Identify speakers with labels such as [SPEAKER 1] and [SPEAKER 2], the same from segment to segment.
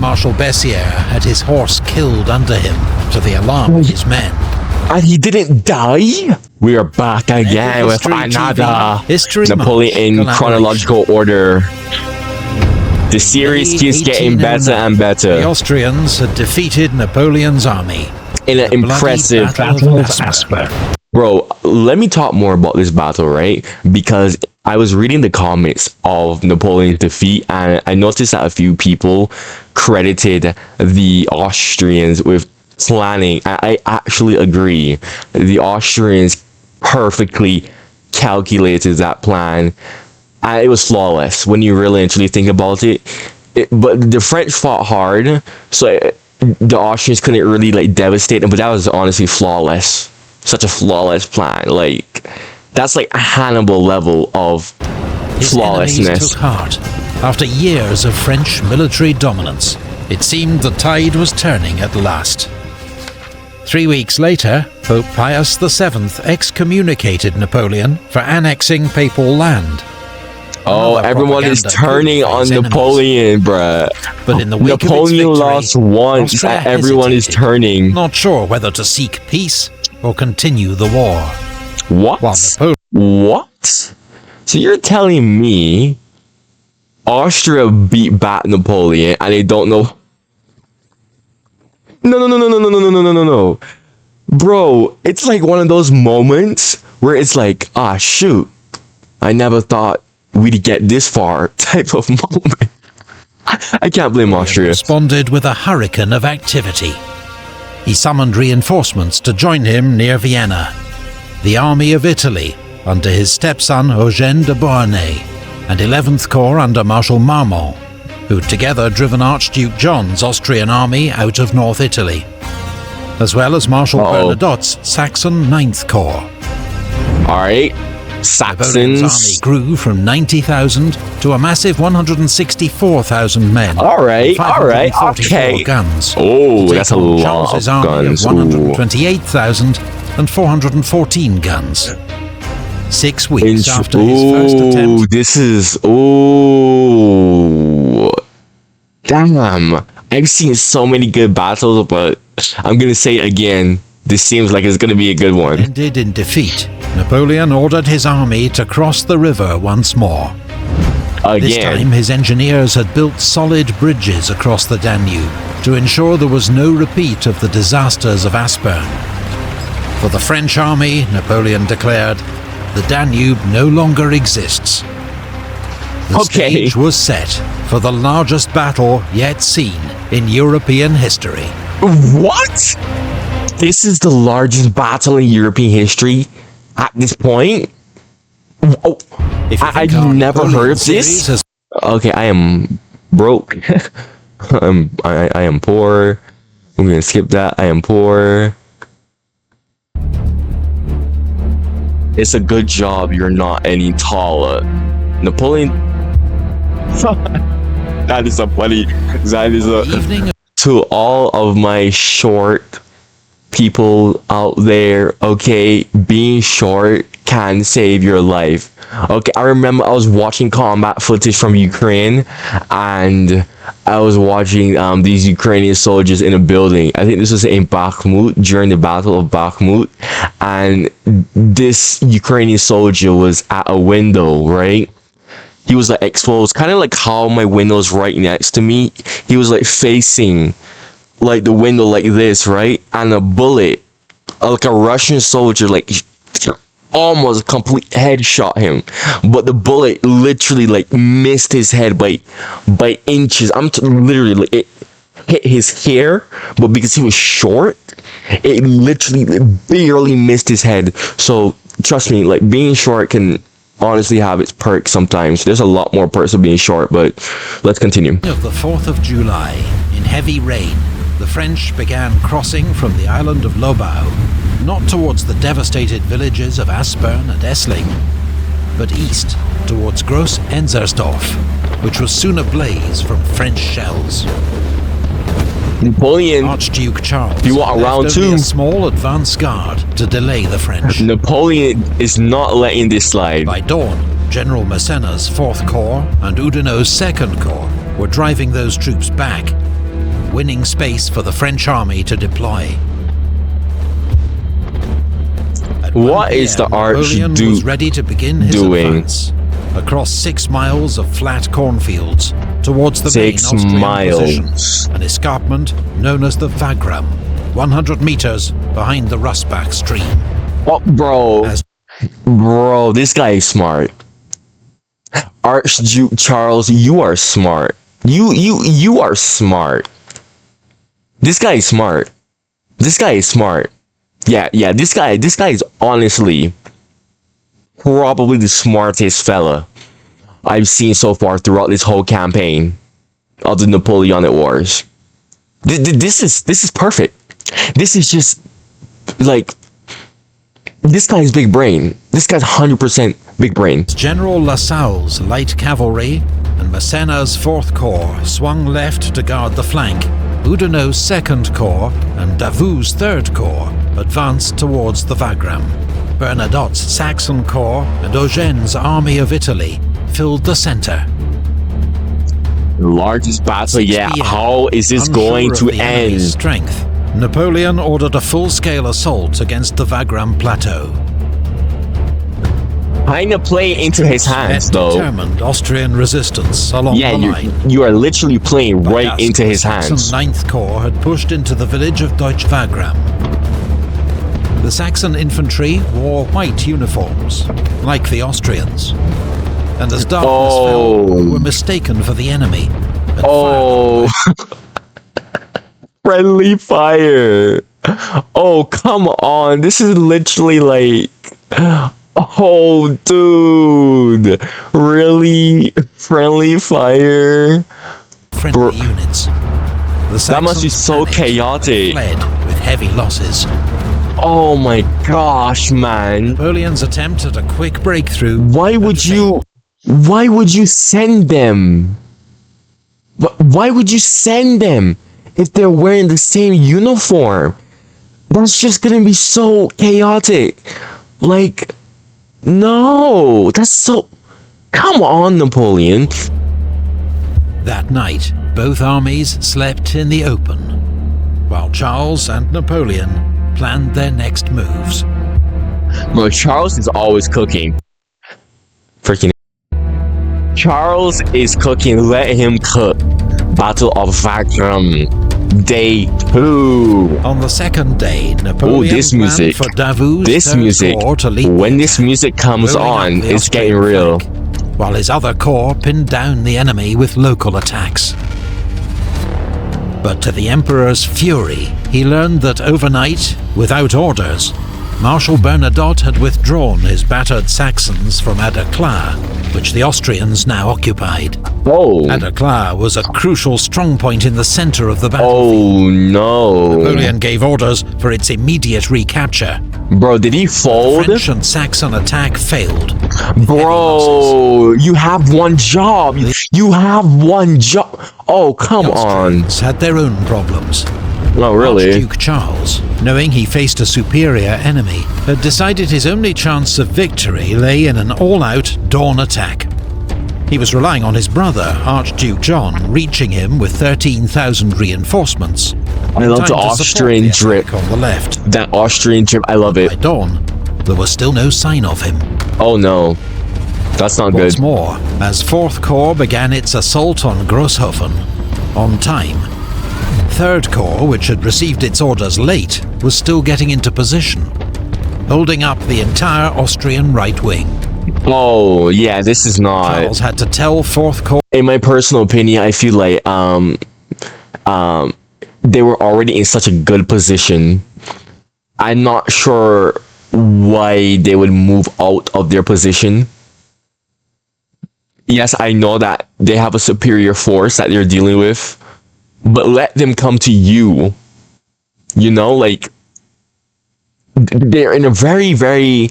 [SPEAKER 1] Marshal Bessières had his horse killed under him, to the alarm of his men.
[SPEAKER 2] And he didn't die? We are back again with another Napoleon in chronological order. The series keeps getting better and better.
[SPEAKER 1] The Austrians had defeated Napoleon's army
[SPEAKER 2] in an impressive
[SPEAKER 1] Battle of Austerlitz.
[SPEAKER 2] Bro, let me talk more about this battle, right? Because I was reading the comments of Napoleon's defeat, and I noticed that a few people credited the Austrians with planning. I actually agree. The Austrians perfectly calculated that plan, and it was flawless when you really actually think about it. But the French fought hard, so the Austrians couldn't really like devastate them, but that was honestly flawless. Such a flawless plan. Like, that's like a Hannibal level of flawlessness.
[SPEAKER 1] His enemies took heart. After years of French military dominance, it seemed the tide was turning at last. 3 weeks later, Pope Pius VII excommunicated Napoleon for annexing papal land.
[SPEAKER 2] Oh, everyone is turning on Napoleon, bruh.
[SPEAKER 1] But in the wake
[SPEAKER 2] Napoleon
[SPEAKER 1] of its victory,
[SPEAKER 2] lost once, and everyone is turning.
[SPEAKER 1] Not sure whether to seek peace or continue the war.
[SPEAKER 2] What? What? So you're telling me Austria beat back Napoleon and they don't know? No. Bro, it's like one of those moments where it's like, ah, shoot, I never thought we'd get this far type of moment. I can't blame Austria.
[SPEAKER 1] Responded with a hurricane of activity. He summoned reinforcements to join him near Vienna. The Army of Italy, under his stepson Eugène de Beauharnais, and 11th Corps under Marshal Marmont, who'd together driven Archduke John's Austrian army out of North Italy, as well as Marshal Bernadotte's Saxon 9th Corps.
[SPEAKER 2] Alright, Saxons.
[SPEAKER 1] Napoleon's army grew from 90,000 to a massive 164,000 men.
[SPEAKER 2] Alright, okay.
[SPEAKER 1] Guns.
[SPEAKER 2] Oh, that's a lot of guns.
[SPEAKER 1] 128,000 and 414 guns. 6 weeks after his first attempt.
[SPEAKER 2] This is... Damn. I've seen so many good battles, but I'm gonna say it again. This seems like it's gonna be a good one.
[SPEAKER 1] Ended in defeat. Napoleon ordered his army to cross the river once more. This time, his engineers had built solid bridges across the Danube to ensure there was no repeat of the disasters of Aspern. For the French army, Napoleon declared, the Danube no longer exists. The stage was set for the largest battle yet seen in European history.
[SPEAKER 2] What? This is the largest battle in European history at this point? Oh, I've never heard of this. Okay, I am broke. I am poor. I'm gonna skip that. I am poor. It's a good job you're not any taller. Napoleon. That is a funny. That is a. To all of my short people out there, okay, being short can save your life. Okay, I remember I was watching combat footage from Ukraine, and I was watching these Ukrainian soldiers in a building. I think this was in Bakhmut, during the Battle of Bakhmut, and this Ukrainian soldier was at a window, right? He was like exposed, kind of like how my window's right next to me. He was like facing like the window like this, right? And a bullet, like a Russian soldier, like almost complete headshot him, but the bullet literally like missed his head by inches. Literally like it hit his hair, but because he was short, it literally barely missed his head. So trust me, like being short can honestly have its perks sometimes. There's a lot more perks of being short, but let's continue.
[SPEAKER 1] Of the 4th of July, in heavy rain, the French began crossing from the island of Lobau, not towards the devastated villages of Aspern and Essling, but east towards Groß-Enzersdorf, which was soon ablaze from French shells.
[SPEAKER 2] Napoleon,
[SPEAKER 1] Archduke Charles,
[SPEAKER 2] you want round two?
[SPEAKER 1] A small advance guard to delay the French.
[SPEAKER 2] Napoleon is not letting this slide.
[SPEAKER 1] By dawn, General Massena's 4th Corps and Oudinot's 2nd Corps were driving those troops back. winning space for the French army to deploy.
[SPEAKER 2] What is the
[SPEAKER 1] Napoleon was ready to begin his advance across 6 miles of flat cornfields towards the main Austrian position, an escarpment known as the Wagram, 100 meters behind the Russbach stream.
[SPEAKER 2] Oh, bro, this guy is smart. Archduke Charles, you are smart. You are smart. This guy is smart. This guy is smart. Yeah, this guy is honestly probably the smartest fella I've seen so far throughout this whole campaign of the Napoleonic Wars. This is perfect. This is just like, this guy's big brain. This guy's 100% big brain.
[SPEAKER 1] General Lassalle's light cavalry and Massena's 4th Corps swung left to guard the flank. Oudinot's 2nd Corps and Davout's 3rd Corps advanced towards the Wagram. Bernadotte's Saxon Corps and Eugene's Army of Italy filled the center.
[SPEAKER 2] The largest battle yet. How is this going to end?
[SPEAKER 1] Strength. Napoleon ordered a full-scale assault against the Wagram plateau.
[SPEAKER 2] Kinda play into his hands, though.
[SPEAKER 1] Determined Austrian resistance along the line.
[SPEAKER 2] You are literally playing right into his hands.
[SPEAKER 1] The Saxon 9th Corps had pushed into the village of Deutsch Wagram. The Saxon infantry wore white uniforms, like the Austrians, and as darkness fell, were mistaken for the enemy.
[SPEAKER 2] Friendly fire. Oh, come on. This is literally like, oh, dude. Really? Friendly fire?
[SPEAKER 1] Friendly units.
[SPEAKER 2] That must be so chaotic.
[SPEAKER 1] Fled with heavy losses.
[SPEAKER 2] Oh my gosh, man.
[SPEAKER 1] Napoleon's attempt at a quick breakthrough.
[SPEAKER 2] Why would you send them? Why would you send them if they're wearing the same uniform? That's just gonna be so chaotic. Like, no, that's so... Come on, Napoleon.
[SPEAKER 1] That night, both armies slept in the open, while Charles and Napoleon planned their next moves.
[SPEAKER 2] Bro, Charles is always cooking. Freaking Charles is cooking. Let him cook. Battle of Wagram, Day 2.
[SPEAKER 1] On the second day, Napoleon
[SPEAKER 2] this music.
[SPEAKER 1] planned for Davout's
[SPEAKER 2] This music.
[SPEAKER 1] to lead
[SPEAKER 2] when this music comes on, it's getting real.
[SPEAKER 1] While his other corps pinned down the enemy with local attacks. But to the Emperor's fury, he learned that overnight, without orders, Marshal Bernadotte had withdrawn his battered Saxons from Aderklaa, which the Austrians now occupied. Aderklaa was a crucial strongpoint in the center of the battlefield.
[SPEAKER 2] Oh no.
[SPEAKER 1] Napoleon gave orders for its immediate recapture.
[SPEAKER 2] Bro, did he fold?
[SPEAKER 1] The French and Saxon attack failed.
[SPEAKER 2] Bro, you have one job. You have one job. Oh, come on.
[SPEAKER 1] Had their own problems.
[SPEAKER 2] Oh, really?
[SPEAKER 1] Archduke Charles, knowing he faced a superior enemy, had decided his only chance of victory lay in an all-out dawn attack. He was relying on his brother, Archduke John, reaching him with 13,000 reinforcements.
[SPEAKER 2] I love the Austrian drip.
[SPEAKER 1] On the left.
[SPEAKER 2] That Austrian drip, I love it.
[SPEAKER 1] By dawn, there was still no sign of him.
[SPEAKER 2] Oh no. That's not good.
[SPEAKER 1] What's more, as 4th Corps began its assault on Grosshofen, on time, 3rd Corps, which had received its orders late, was still getting into position, holding up the entire Austrian right wing.
[SPEAKER 2] Oh, yeah, this is not...
[SPEAKER 1] Charles had to tell 4th Corps...
[SPEAKER 2] In my personal opinion, I feel like they were already in such a good position. I'm not sure why they would move out of their position. Yes, I know that they have a superior force that they're dealing with, but let them come to you. You know, like, they're in a very, very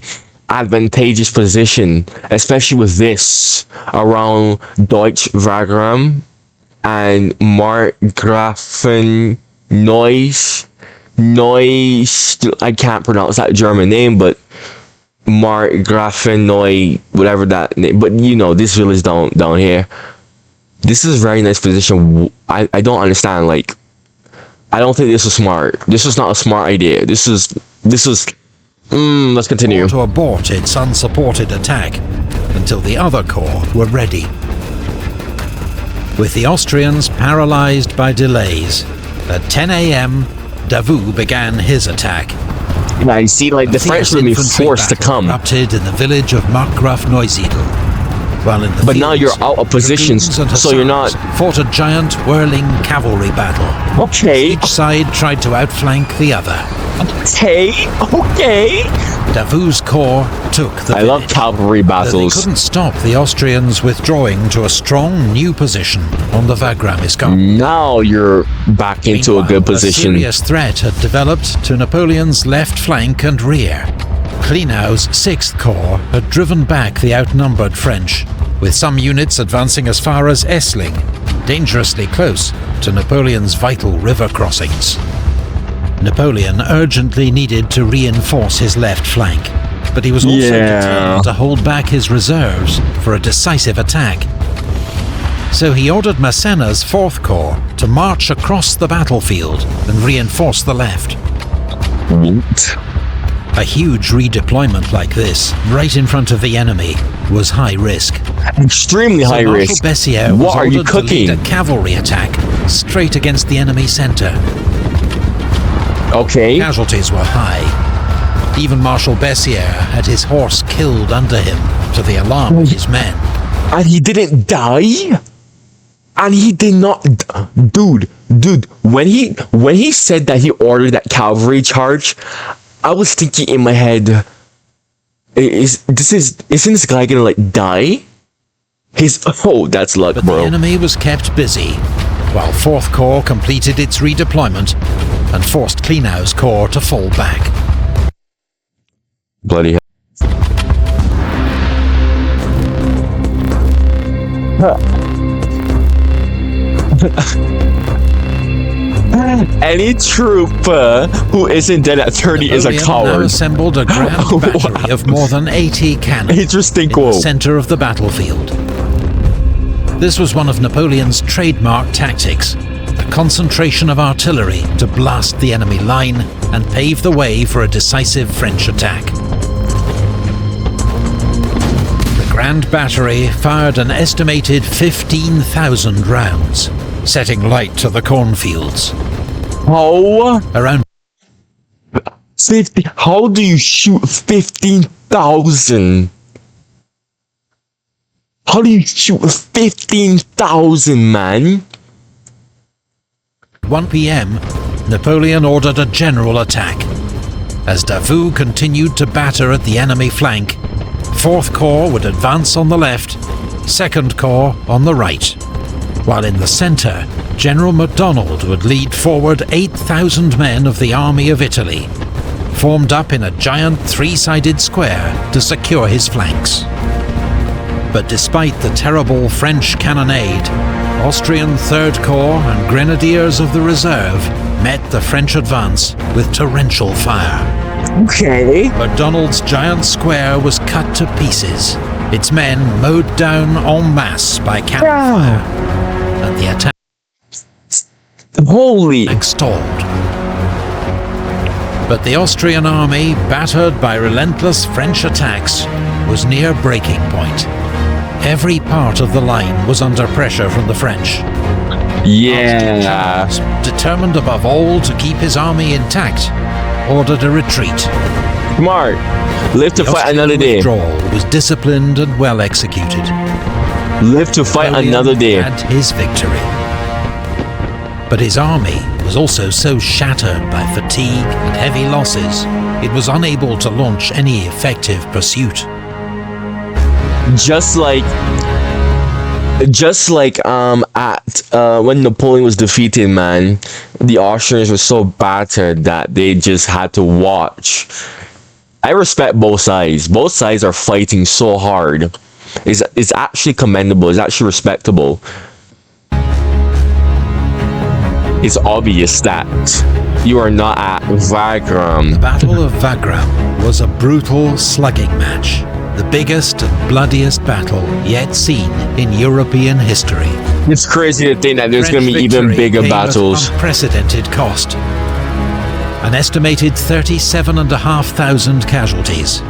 [SPEAKER 2] advantageous position, especially with this around Deutsch Wagram and Markgrafen Neuss. I can't pronounce that German name, but Markgrafen Neuss, whatever that name. But you know, this village down here. This is a very nice position. I don't understand, like, I don't think this is smart. This is not a smart idea. This is let's continue.
[SPEAKER 1] To abort its unsupported attack until the other corps were ready. With the Austrians paralyzed by delays, at 10 a.m. Davout began his attack.
[SPEAKER 2] I see, like, the French would be forced to come.
[SPEAKER 1] Erupted in the village of Markgraf Neusiedl. While in the
[SPEAKER 2] but now you're out of position, so you're not...
[SPEAKER 1] fought a giant whirling cavalry battle.
[SPEAKER 2] Okay.
[SPEAKER 1] Each side tried to outflank the other.
[SPEAKER 2] Okay.
[SPEAKER 1] Davout's corps took the
[SPEAKER 2] I love cavalry battles.
[SPEAKER 1] They couldn't stop the Austrians withdrawing to a strong new position on the Wagram escarpment.
[SPEAKER 2] Now you're back into a good position.
[SPEAKER 1] A serious threat had developed to Napoleon's left flank and rear. Klenau's 6th Corps had driven back the outnumbered French, with some units advancing as far as Essling, dangerously close to Napoleon's vital river crossings. Napoleon urgently needed to reinforce his left flank, but he was also determined to hold back his reserves for a decisive attack. So he ordered Massena's 4th Corps to march across the battlefield and reinforce the left.
[SPEAKER 2] What?
[SPEAKER 1] A huge redeployment like this, right in front of the enemy, was high risk.
[SPEAKER 2] Extremely high risk.
[SPEAKER 1] What are you cooking? To lead a cavalry attack straight against the enemy center.
[SPEAKER 2] Okay.
[SPEAKER 1] Casualties were high. Even Marshal Bessières had his horse killed under him, to the alarm of his men.
[SPEAKER 2] And he didn't die? And he did not... Dude, when he said that he ordered that cavalry charge, I was thinking in my head, isn't this guy gonna, like, die? That's luck,
[SPEAKER 1] but
[SPEAKER 2] bro.
[SPEAKER 1] The enemy was kept busy, while 4th Corps completed its redeployment and forced Klenau's corps to fall back.
[SPEAKER 2] Bloody hell. Any trooper who isn't dead at 30 is a coward.
[SPEAKER 1] Now assembled a grand battery of more than 80 cannons
[SPEAKER 2] Interesting
[SPEAKER 1] in the center of the battlefield. This was one of Napoleon's trademark tactics, the concentration of artillery to blast the enemy line and pave the way for a decisive French attack. The Grand Battery fired an estimated 15,000 rounds, setting light to the cornfields. Around
[SPEAKER 2] 50. How do you shoot 15,000? How do you shoot 15,000, man?
[SPEAKER 1] 1 p.m., Napoleon ordered a general attack. As Davout continued to batter at the enemy flank, 4th Corps would advance on the left, 2nd Corps on the right, while in the center, General MacDonald would lead forward 8,000 men of the Army of Italy, formed up in a giant three-sided square to secure his flanks. But despite the terrible French cannonade, Austrian 3rd Corps and Grenadiers of the Reserve met the French advance with torrential fire.
[SPEAKER 2] Okay.
[SPEAKER 1] MacDonald's giant square was cut to pieces, its men mowed down en masse by cannon fire, and the attack stalled. But the Austrian army, battered by relentless French attacks, was near breaking point. Every part of the line was under pressure from the French.
[SPEAKER 2] Yeah.
[SPEAKER 1] Determined above all to keep his army intact, ordered a retreat.
[SPEAKER 2] Smart. Live to fight another day.
[SPEAKER 1] The withdrawal was disciplined and well executed.
[SPEAKER 2] Live to fight another day.
[SPEAKER 1] Had his victory. But his army was also so shattered by fatigue and heavy losses, it was unable to launch any effective pursuit.
[SPEAKER 2] Just like when Napoleon was defeated, man, the Austrians were so battered that they just had to watch. I respect both sides. Both sides are fighting so hard. It's actually commendable. It's actually respectable. It's obvious that you are not at Wagram.
[SPEAKER 1] The Battle of Wagram was a brutal slugging match, the biggest and bloodiest battle yet seen in European history.
[SPEAKER 2] It's crazy to think that there's
[SPEAKER 1] French
[SPEAKER 2] going to be even
[SPEAKER 1] victory
[SPEAKER 2] bigger
[SPEAKER 1] came at
[SPEAKER 2] battles.
[SPEAKER 1] unprecedented cost. An estimated 37,500 casualties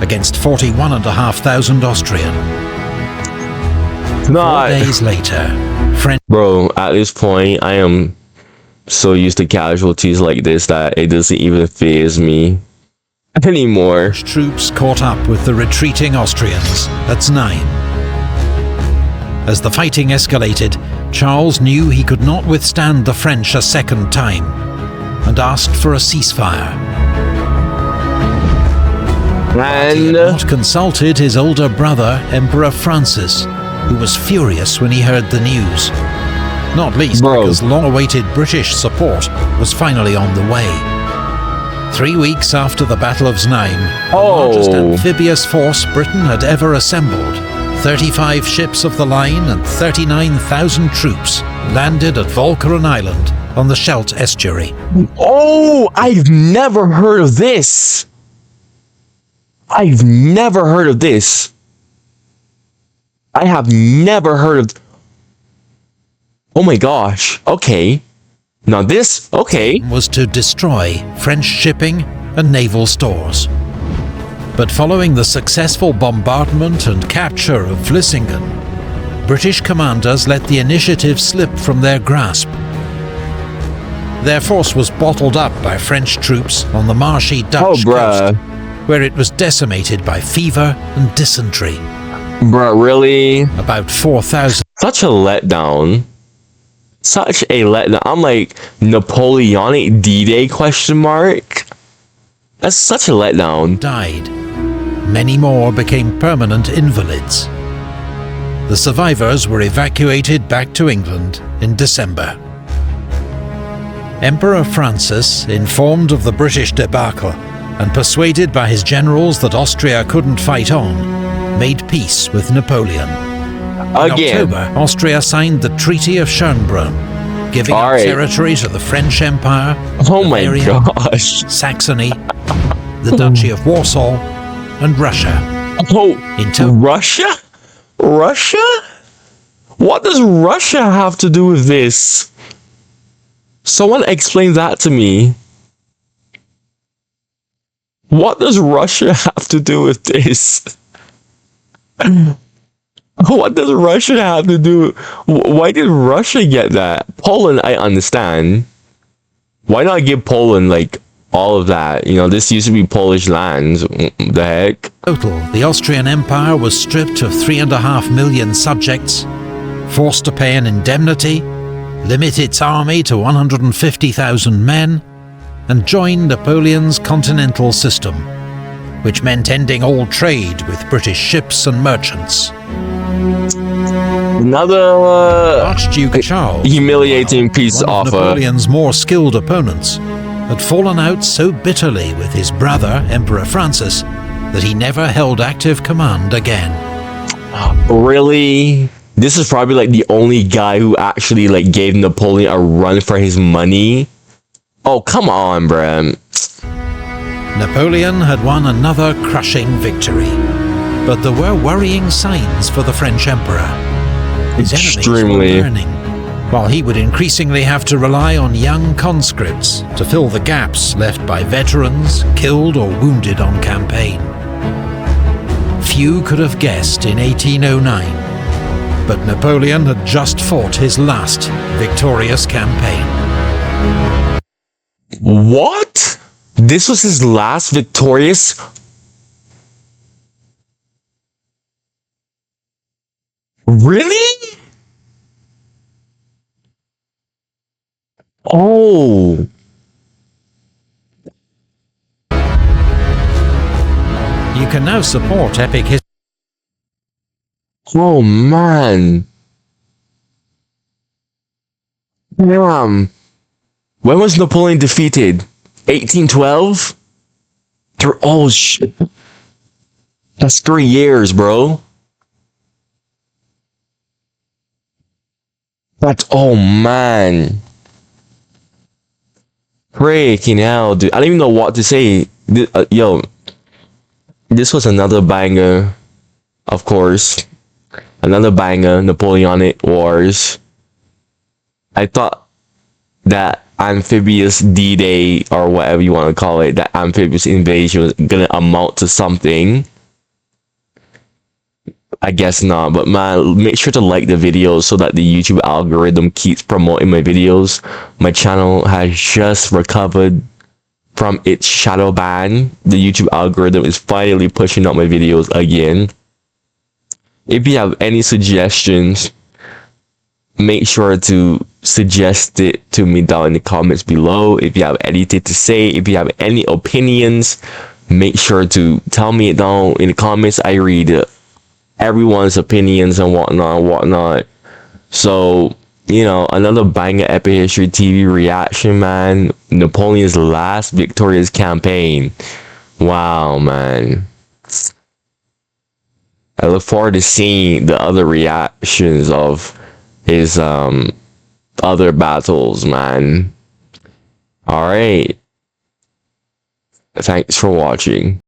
[SPEAKER 1] against 41,500 Austrian. 4 days later, French...
[SPEAKER 2] Bro, at this point, I am so used to casualties like this that it doesn't even faze me anymore.
[SPEAKER 1] Troops caught up with the retreating Austrians at Znaim. As the fighting escalated, Charles knew he could not withstand the French a second time and asked for a ceasefire.
[SPEAKER 2] And
[SPEAKER 1] he had not consulted his older brother, Emperor Francis, who was furious when he heard the news. Not least because long-awaited British support was finally on the way. 3 weeks after the Battle of Znaim, the largest amphibious force Britain had ever assembled, 35 ships of the line and 39,000 troops landed at Walcheren Island on the Scheldt estuary.
[SPEAKER 2] Oh, I've never heard of this. I've never heard of this. I have never heard of... Oh my gosh. Okay. Now this, okay.
[SPEAKER 1] Was to destroy French shipping and naval stores. But following the successful bombardment and capture of Vlissingen, British commanders let the initiative slip from their grasp. Their force was bottled up by French troops on the marshy Dutch coast, where it was decimated by fever and dysentery.
[SPEAKER 2] Bruh, really?
[SPEAKER 1] About 4,000.
[SPEAKER 2] Such a letdown. Such a letdown. I'm like, Napoleonic D-Day question mark? That's such a letdown.
[SPEAKER 1] Died. Many more became permanent invalids. The survivors were evacuated back to England in December. Emperor Francis, informed of the British debacle and persuaded by his generals that Austria couldn't fight on, made peace with Napoleon. In October, Austria signed the Treaty of Schönbrunn, giving up territory to the French Empire, Bavaria, Saxony, the Duchy of Warsaw, and Russia.
[SPEAKER 2] Russia? Russia? What does Russia have to do with this? Someone explain that to me. What does Russia have to do with this? What does Russia have to do? Why did Russia get that? Poland, I understand. Why not give Poland, like, all of that? You know, this used to be Polish lands. The heck?
[SPEAKER 1] Total, the Austrian Empire was stripped of 3.5 million subjects, forced to pay an indemnity, limit its army to 150,000 men, and join Napoleon's continental system, which meant ending all trade with British ships and merchants.
[SPEAKER 2] Another
[SPEAKER 1] Archduke Charles,
[SPEAKER 2] humiliating peace offer.
[SPEAKER 1] Napoleon's more skilled opponents, had fallen out so bitterly with his brother, Emperor Francis, that he never held active command again.
[SPEAKER 2] Really? This is probably like the only guy who actually like gave Napoleon a run for his money. Oh, come on, bruh.
[SPEAKER 1] Napoleon had won another crushing victory, but there were worrying signs for the French emperor. His enemies were learning, while he would increasingly have to rely on young conscripts to fill the gaps left by veterans killed or wounded on campaign. Few could have guessed in 1809, but Napoleon had just fought his last victorious campaign.
[SPEAKER 2] What? This was his last victorious? Really? Oh.
[SPEAKER 1] You can now support epic history.
[SPEAKER 2] Oh man. Damn. When was Napoleon defeated? 1812? Oh shit. That's 3 years, bro. That's, oh man. Freaking hell, dude. I don't even know what to say. Yo, this was another banger, of course. Another banger, Napoleonic Wars. I thought that amphibious D-Day, or whatever you want to call it, that amphibious invasion was gonna amount to something. I guess not, but man, make sure to like the video so that the YouTube algorithm keeps promoting my videos. My channel has just recovered from its shadow ban. The YouTube algorithm is finally pushing up my videos again. If you have any suggestions, make sure to suggest it to me down in the comments below. If you have anything to say, if you have any opinions, make sure to tell me it down in the comments. I read everyone's opinions and whatnot. So, you know, another banger Epic History TV reaction, man. Napoleon's last victorious campaign. Wow, man. I look forward to seeing the other reactions of his other battles, man. All right. Thanks for watching.